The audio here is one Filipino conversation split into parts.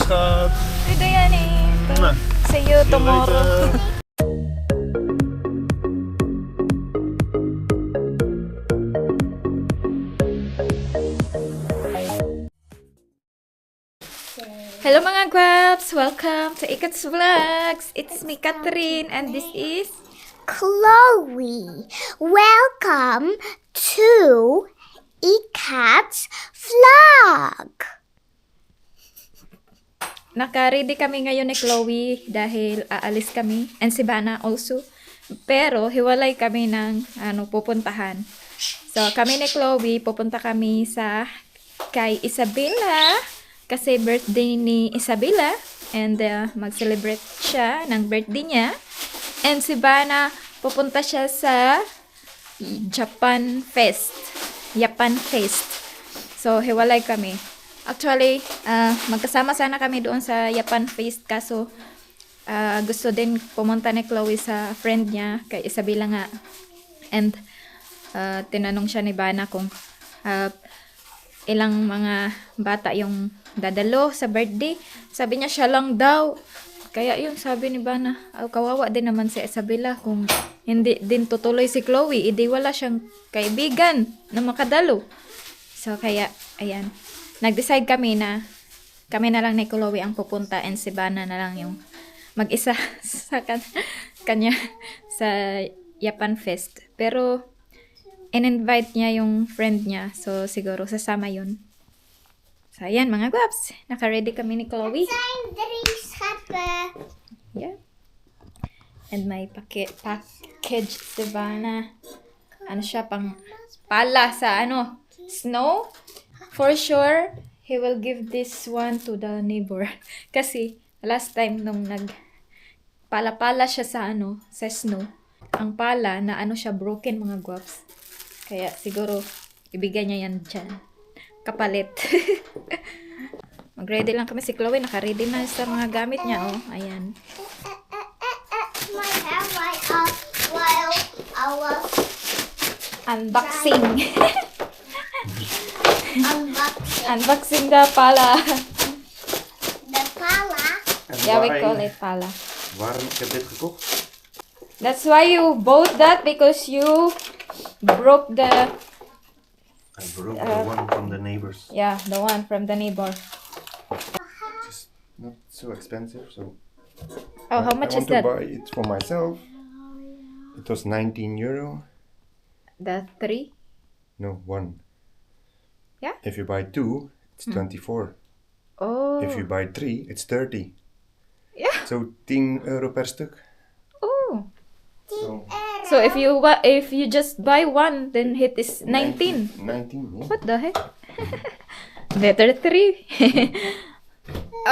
schat. Ito yan eh. See you tomorrow. Hello mga guaps! Welcome to Ecaths Vlogs! It's me, Catherine, and this is... Chloe. Welcome to Ecaths Vlog. Naka-ready kami ngayon ni Chloe dahil aalis kami. And si Bana also. Pero hiwalay kami ng pupuntahan. So kami ni Chloe, pupunta kami sa kay Isabela. Kasi birthday ni Isabela. And mag-celebrate siya ng birthday niya. And si Bana, pupunta siya sa Japan Fest. So, hiwalay kami. Actually, magkasama sana kami doon sa Japan Fest. Kaso, gusto din pumunta ni Chloe sa friend niya, kay Isabela nga. And, tinanong siya ni Bana kung ilang mga bata yung dadalo sa birthday. Sabi niya, siya lang daw. Kaya yun, sabi ni Bana, kawawa din naman si Isabela kung hindi din tutuloy si Chloe. Hindi wala siyang kaibigan na makadalo. So, kaya, ayan. Nag-decide kami na kami na lang ni Chloe ang pupunta and si Bana na lang yung mag-isa sa kanya sa Japan Fest. Pero, in-invite niya yung friend niya. So, siguro sasama yun. So, ayan mga guaps. Naka-ready kami ni Chloe. Yeah. And may package si Bana. Ano siya, pang pala sa snow. For sure, he will give this one to the neighbor. Kasi, last time nung pala siya sa sa snow, ang pala na siya broken mga guaps. Kaya siguro, ibigay niya yan dyan. Kapalit. Mag-ready lang kami si Chloe. Naka-ready na sa mga gamit niya. Oh, ayan. My hair right up while I was Unboxing. unboxing Unboxing the pala. the pala. Yeah, we call it pala. Waarom ik heb dit gekocht? That's why you bought that, because you broke the... I broke the one from the neighbors. Yeah, the one from the neighbor. Just not so expensive, so... Oh, how much I is want to that? buy it for myself. It was 19 euro. The 3? No, 1. Yeah? If you buy 2, it's 24. Oh. If you buy 3, it's 30. Yeah. So 10 euro per stuk. Oh. So So if you just buy one, then it is 19. 19, yeah. What the heck? Better 3.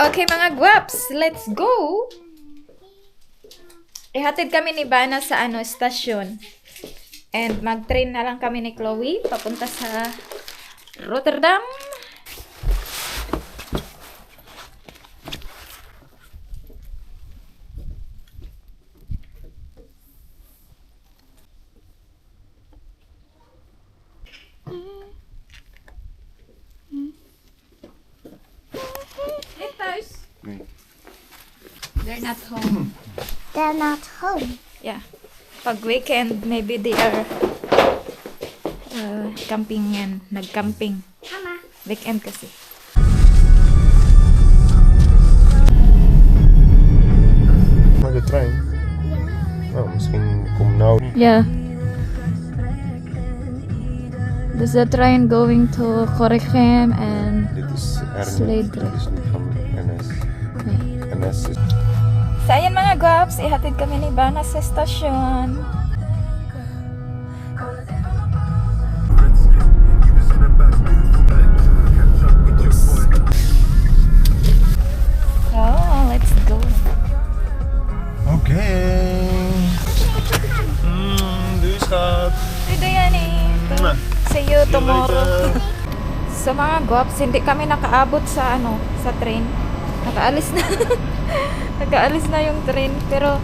Okay mga guaps, let's go! Ihatid kami ni Bana sa stasyon. And mag-train na lang kami ni Chloe papunta sa Rotterdam. Hey, thuis. Nee. They're not home. They're not home. Yeah. Pag weekend, maybe they are camping and nag-camping. Mama. Weekend kasi. Maar de trein? Nou, misschien komt nou. Yeah. There's a train going to Gorinchem and Dit is Slade. Dit is niet van NS. NS is... So, ayan mga guaps, ihatid kami ni Bana sa stasyon. Oh, let's go. Okay. Doei schat. Ito yan eh. See you tomorrow. So mga guaps, hindi kami nakaabot sa sa train. Nakaalis na. Nakaalis na yung train, pero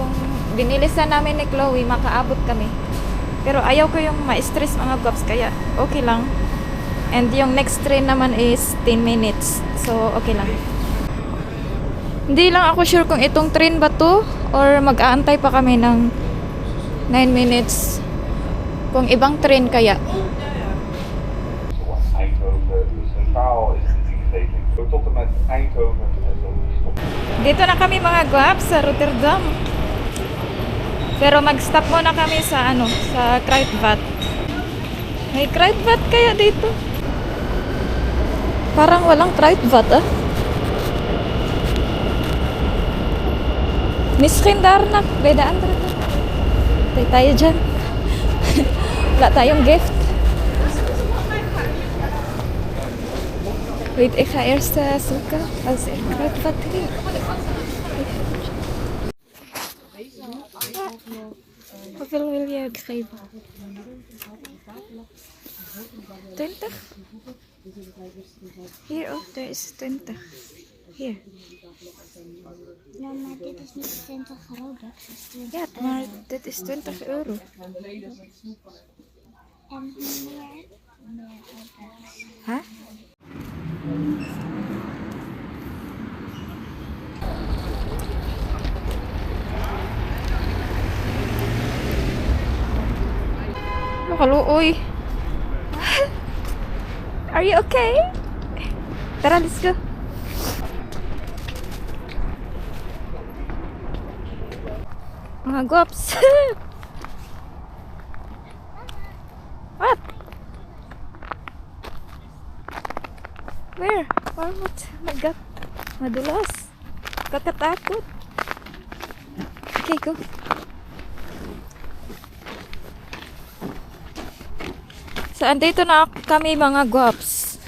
kung binilisan namin ni Chloe, makaabot kami. Pero ayaw ko yung ma-stress mga guaps, kaya okay lang. And yung next train naman is 10 minutes. So, okay lang. Hindi lang ako sure kung itong train ba to or mag-aantay pa kami ng 9 minutes. Kung ibang train kaya. Eindhoven Centraal is de 10 station. Tot en met Eindhoven en dan stop. Dito na kami mga guwaps sa Rotterdam. Pero mag-stop muna kami sa sa Kruidvat. May Kruidvat kaya dito? Parang walang Kruidvat Misschien daarna, bij de andere kant. Tay tayo dyan. Wala tayong gift. Wait, ik ga eerst zoeken als er Kruidvat is. Hoeveel wil je geven? 20? Hier ook, er is 20. Hier. Ja, maar dit is niet 20 euro. Ja, maar dit is 20 euro. En meer. Huh? Nakaluoy. Are you okay? Tara, let's go. Mga gops. What? Where? What? Oh my God. Madulas. Kakatakot. Okay, go. So, andito na kami mga guwaps.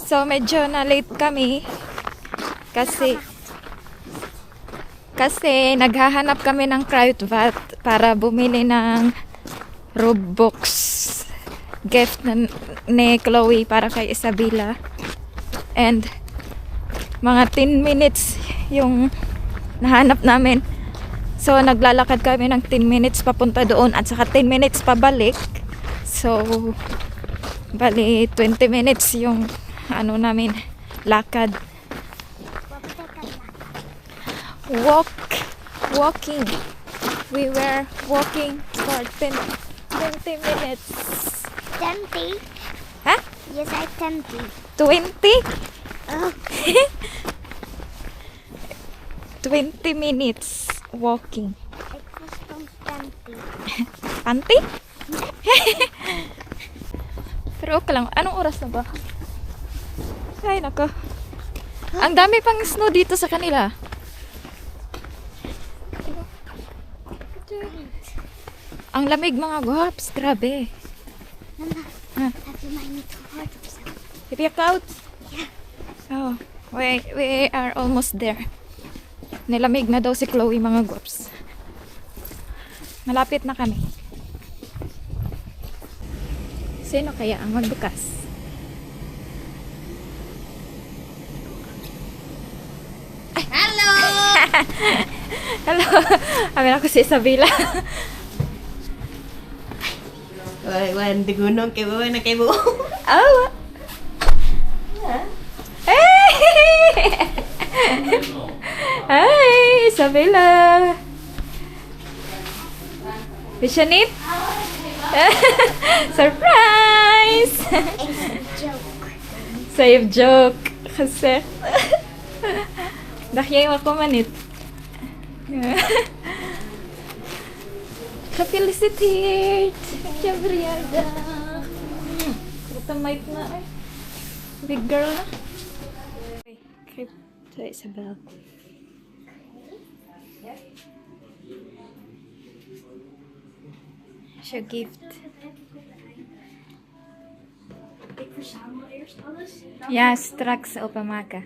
So, medyo na late kami. Kasi naghahanap kami ng Kruidvat para bumili ng Robux gift ni Chloe para kay Isabela. And mga 10 minutes yung nahanap namin. So, naglalakad kami ng 10 minutes papunta doon at saka 10 minutes pabalik. So, bali 20 minutes yung namin lakad. Walking. We were walking for 20 minutes. 20? Huh? Je zei 20. 20? Oh. 20 minutes walking. Ik was van 20. Panty? Pero okay lang. Anong oras na ba? Ay, nako. Ang dami pang snow dito sa kanila. Ang lamig mga guwaps. Grabe. Mama, Huh? heb je mij niet gehoord of zo? Heb je koud? Ja. Oh, we are almost there. Nilamig na daw si Chloe mga guwaps. Malapit na kami. Sino kaya ang magbukas? Hallo! Hello. Amin ako si Isabela. Wan di gunung kay bawa na kay buo. Oh. Hey! Hi, Isabela. Bishanit? Surprise! Joke. Save joke. Kasi Dahyay ako manit. Ka-felicitate! Gabriela! Kutamite na ay. Big girl na. Okay, creep to Isabel. Siya gift. Ja, straks openmaken.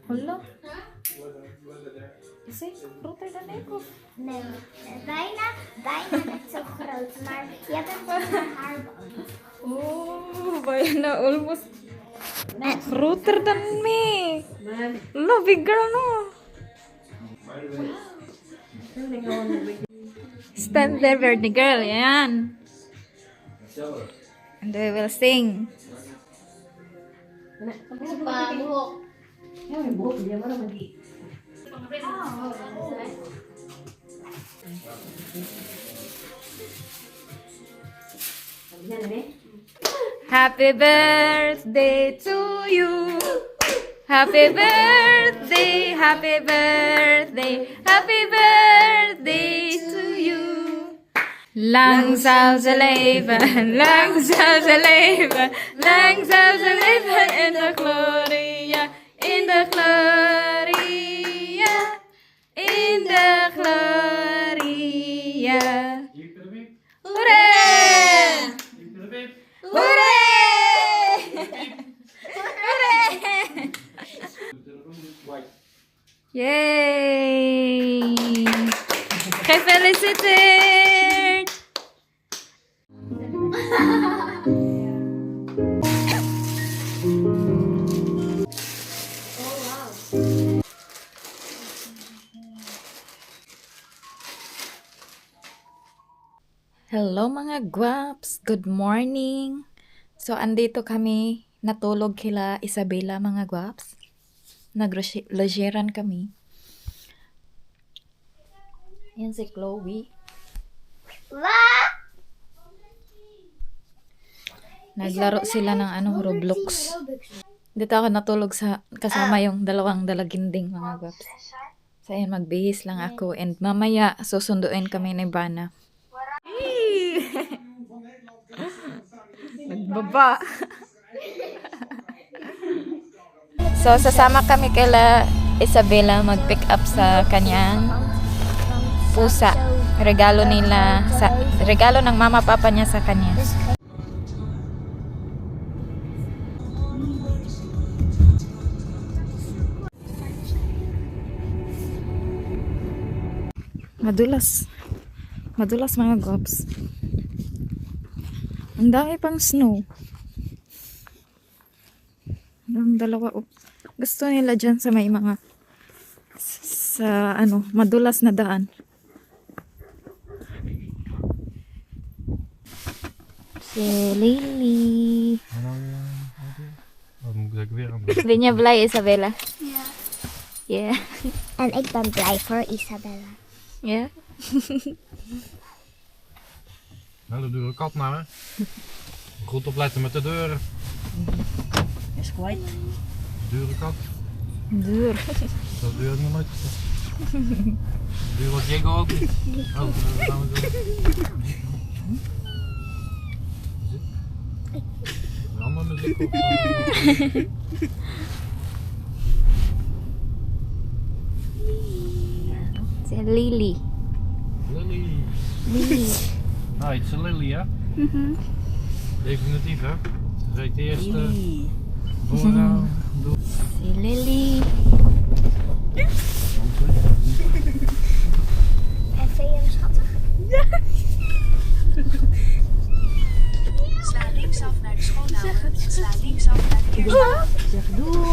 Hallo? Zie, groter dan ik of? Nee, bijna net zo groot. Maar jij bent van mijn haarband. Oh, bijna almost groter dan me. Lo, big girl no. Stand there, Birdie girl. Yan. And we will sing. Yung buhok dia mana magi. Happy birthday to you. Happy birthday, happy birthday, happy birthday to you. Lang zou ze leven, lang zou ze leven, lang zou ze leven in de gloria, in de gloria, in de gloria. Hoera! Hoera! Yay! Gefeliciteerd! Hello mga guwaps! Good morning! So, andito kami, natulog kila Isabela mga guwaps. Naglogeran kami. Yan si Chloe. Naglaro sila ng Roblox. Dito ako natulog kasama yung dalawang dalaginding mga guwaps. So, ayan, magbihis lang ako. And mamaya, susunduin kami ni Bana. Nagbaba. So, sasama kami kila Isabela mag-pick up sa kanyang pusa. Regalo ng mama papa niya sa kanya. Madulas. Madulas mga gops. Ang dami pang snow. Ang dalawa. Gusto nila dyan sa may mga madulas na daan. Si Lily. Ben je blij, Isabella? Ja. Yeah. En ik ben blij voor Isabella. Yeah. Nou, de dure kat nou, hè. Goed opletten met de deuren. Is kwijt. Dure kat. Duur. Zo duur heb ik nog nooit gezien. Duur wat Diego ook niet. Oh, dat gaan we doen. Allemaal muziek op. Si Lily. Lily. Lily. Nou, het is een Lily, hè? Definitief, hè? Ze reed de eerste vooraan. Si Lily. En vind je hem schattig? Sla linksaf naar de schoonhouden en sla linksaf naar de eerste. Zeg doei.